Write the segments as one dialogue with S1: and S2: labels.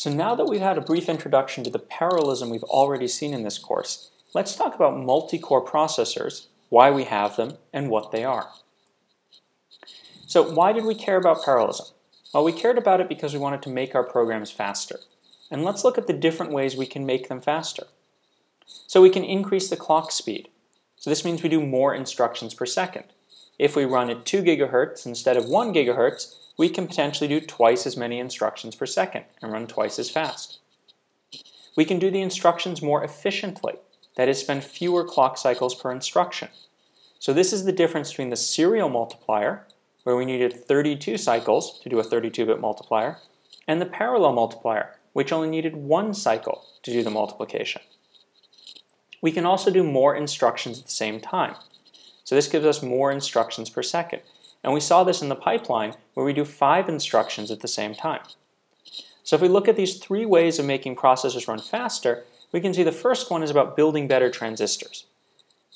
S1: So now that we've had a brief introduction to the parallelism we've already seen in this course, let's talk about multi-core processors, why we have them, and what they are. So why did we care about parallelism? Well, we cared about it because we wanted to make our programs faster. And let's look at the different ways we can make them faster. So we can increase the clock speed. So this means we do more instructions per second. If we run at 2 gigahertz instead of 1 gigahertz, we can potentially do twice as many instructions per second and run twice as fast. We can do the instructions more efficiently, that is, spend fewer clock cycles per instruction. So this is the difference between the serial multiplier, where we needed 32 cycles to do a 32-bit multiplier, and the parallel multiplier, which only needed 1 cycle to do the multiplication. We can also do more instructions at the same time. So this gives us more instructions per second. And we saw this in the pipeline where we do 5 instructions at the same time. So if we look at these 3 ways of making processors run faster, we can see the first one is about building better transistors.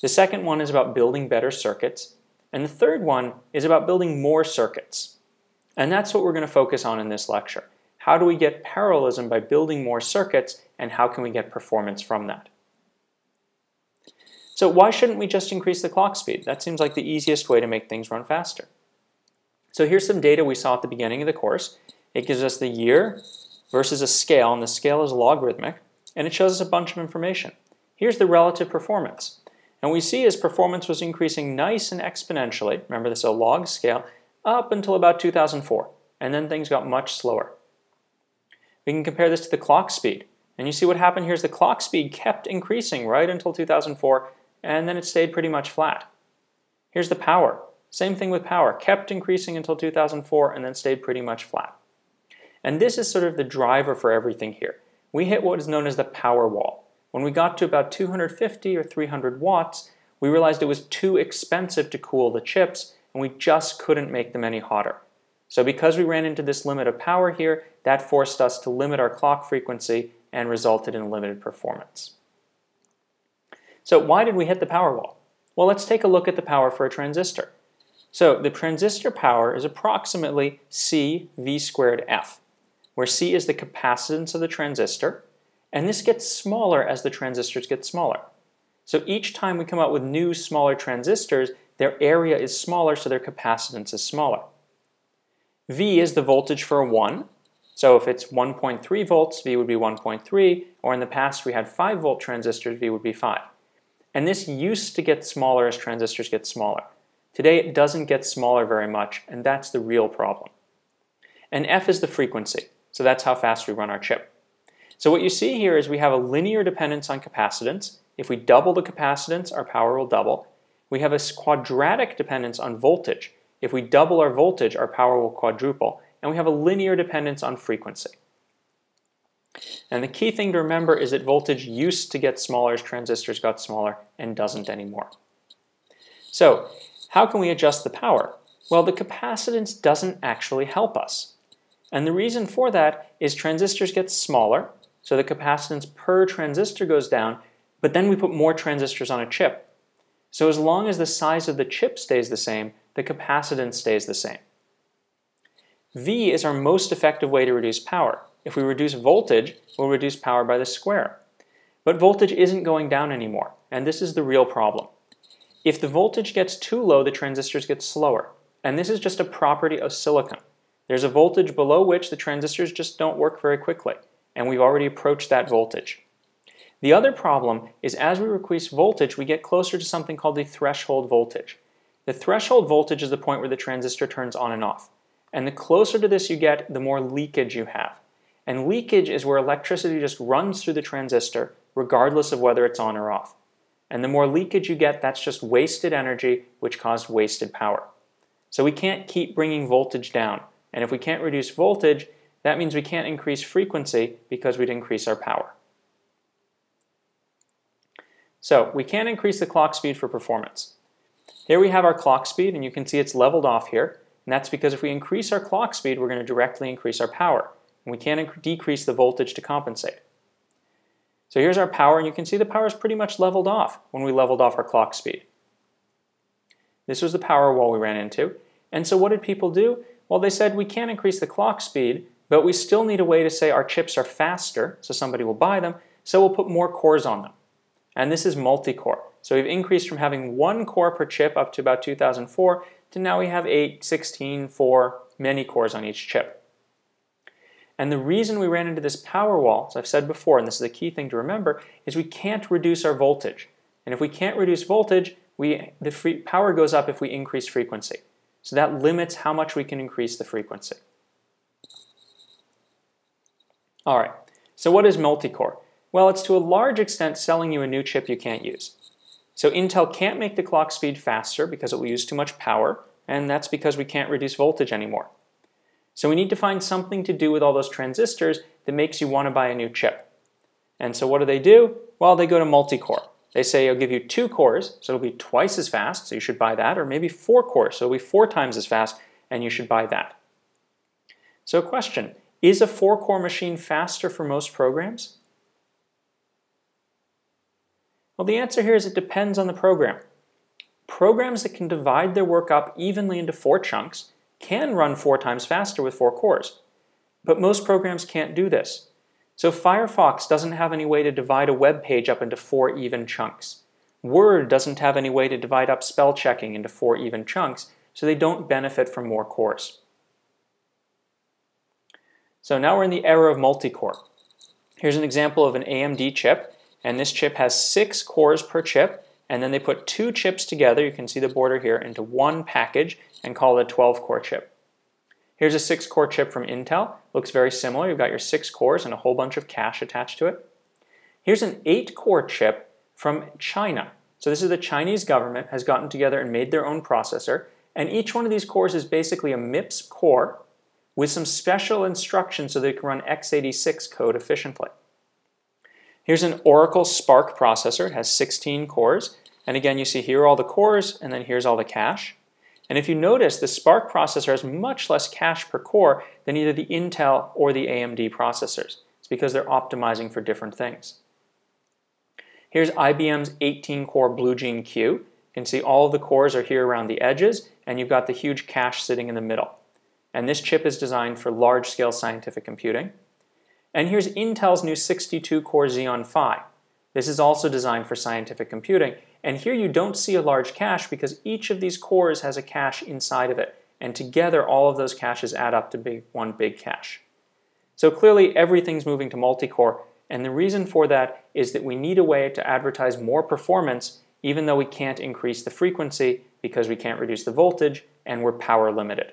S1: The second one is about building better circuits. And the third one is about building more circuits. And that's what we're going to focus on in this lecture. How do we get parallelism by building more circuits, and how can we get performance from that? So why shouldn't we just increase the clock speed? That seems like the easiest way to make things run faster. So here's some data we saw at the beginning of the course. It gives us the year versus a scale, and the scale is logarithmic, and it shows us a bunch of information. Here's the relative performance. And we see as performance was increasing nice and exponentially, remember this is a log scale, up until about 2004, and then things got much slower. We can compare this to the clock speed, and you see what happened here is the clock speed kept increasing right until 2004, and then it stayed pretty much flat. Here's the power. Same thing with power, kept increasing until 2004 and then stayed pretty much flat. And this is sort of the driver for everything here. We hit what is known as the power wall. When we got to about 250 or 300 watts, we realized it was too expensive to cool the chips, and we just couldn't make them any hotter. So because we ran into this limit of power here, that forced us to limit our clock frequency and resulted in limited performance. So why did we hit the power wall? Well, let's take a look at the power for a transistor. So the transistor power is approximately C V squared F, where C is the capacitance of the transistor, and this gets smaller as the transistors get smaller. So each time we come out with new smaller transistors, their area is smaller, so their capacitance is smaller. V is the voltage for a 1. So if it's 1.3 volts, V would be 1.3, or in the past we had 5 volt transistors, V would be 5. And this used to get smaller as transistors get smaller. Today it doesn't get smaller very much, and that's the real problem. And F is the frequency, so that's how fast we run our chip. So what you see here is we have a linear dependence on capacitance. If we double the capacitance, our power will double. We have a quadratic dependence on voltage. If we double our voltage, our power will quadruple. And we have a linear dependence on frequency. And the key thing to remember is that voltage used to get smaller as transistors got smaller and doesn't anymore. So how can we adjust the power? Well, the capacitance doesn't actually help us. And the reason for that is transistors get smaller, so the capacitance per transistor goes down, but then we put more transistors on a chip. So as long as the size of the chip stays the same, the capacitance stays the same. V is our most effective way to reduce power. If we reduce voltage, we'll reduce power by the square. But voltage isn't going down anymore, and this is the real problem. If the voltage gets too low, the transistors get slower. And this is just a property of silicon. There's a voltage below which the transistors just don't work very quickly, and we've already approached that voltage. The other problem is as we increase voltage, we get closer to something called the threshold voltage. The threshold voltage is the point where the transistor turns on and off. And the closer to this you get, the more leakage you have. And leakage is where electricity just runs through the transistor regardless of whether it's on or off. And the more leakage you get, that's just wasted energy, which caused wasted power. So we can't keep bringing voltage down. And if we can't reduce voltage, that means we can't increase frequency because we'd increase our power. So we can't increase the clock speed for performance. Here we have our clock speed, and you can see it's leveled off here. And that's because if we increase our clock speed, we're going to directly increase our power. And we can't decrease the voltage to compensate. So here's our power, and you can see the power is pretty much leveled off when we leveled off our clock speed. This was the power wall we ran into. And so what did people do? Well, they said we can't increase the clock speed, but we still need a way to say our chips are faster, so somebody will buy them, so we'll put more cores on them. And this is multi-core. So we've increased from having 1 core per chip up to about 2004 to now we have 8, 16, 4, many cores on each chip. And the reason we ran into this power wall, as I've said before, and this is a key thing to remember, is we can't reduce our voltage. And if we can't reduce voltage, the power goes up if we increase frequency. So that limits how much we can increase the frequency. All right, so what is multi-core? Well, it's to a large extent selling you a new chip you can't use. So Intel can't make the clock speed faster because it will use too much power, and that's because we can't reduce voltage anymore. So we need to find something to do with all those transistors that makes you want to buy a new chip. And so what do? Well, they go to multi-core. They say, I'll give you 2 cores, so it'll be twice as fast, so you should buy that, or maybe 4 cores, so it'll be 4 times as fast, and you should buy that. So a question, is a 4-core machine faster for most programs? Well, the answer here is it depends on the program. Programs that can divide their work up evenly into 4 chunks can run 4 times faster with 4 cores. But most programs can't do this. So Firefox doesn't have any way to divide a web page up into 4 even chunks. Word doesn't have any way to divide up spell checking into 4 even chunks, so they don't benefit from more cores. So now we're in the era of multi-core. Here's an example of an AMD chip, and this chip has 6 cores per chip, and then they put 2 chips together, you can see the border here, into one package and call it a 12-core chip. Here's a 6-core chip from Intel. Looks very similar. You've got your 6 cores and a whole bunch of cache attached to it. Here's an 8-core chip from China. So this is the Chinese government has gotten together and made their own processor, and each one of these cores is basically a MIPS core with some special instructions so that it can run x86 code efficiently. Here's an Oracle Spark processor. It has 16 cores. And again, you see here are all the cores, and then here's all the cache. And if you notice, the Spark processor has much less cache per core than either the Intel or the AMD processors. It's because they're optimizing for different things. Here's IBM's 18-core Blue Gene Q. You can see all of the cores are here around the edges, and you've got the huge cache sitting in the middle. And this chip is designed for large-scale scientific computing. And here's Intel's new 62-core Xeon Phi. This is also designed for scientific computing. And here you don't see a large cache because each of these cores has a cache inside of it. And together, all of those caches add up to be one big cache. So clearly, everything's moving to multi-core. And the reason for that is that we need a way to advertise more performance even though we can't increase the frequency because we can't reduce the voltage and we're power limited.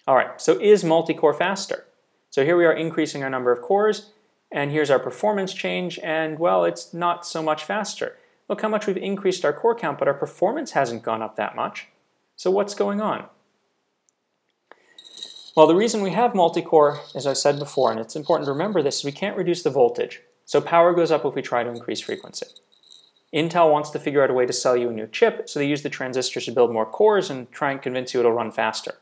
S1: All right, so is multi-core faster? So here we are increasing our number of cores, and here's our performance change, and well, it's not so much faster. Look how much we've increased our core count, but our performance hasn't gone up that much. So what's going on? Well, the reason we have multi-core, as I said before, and it's important to remember this, is we can't reduce the voltage. So power goes up if we try to increase frequency. Intel wants to figure out a way to sell you a new chip, so they use the transistors to build more cores and try and convince you it'll run faster.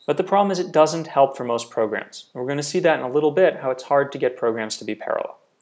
S1: But the problem is it doesn't help for most programs. We're going to see that in a little bit, how it's hard to get programs to be parallel.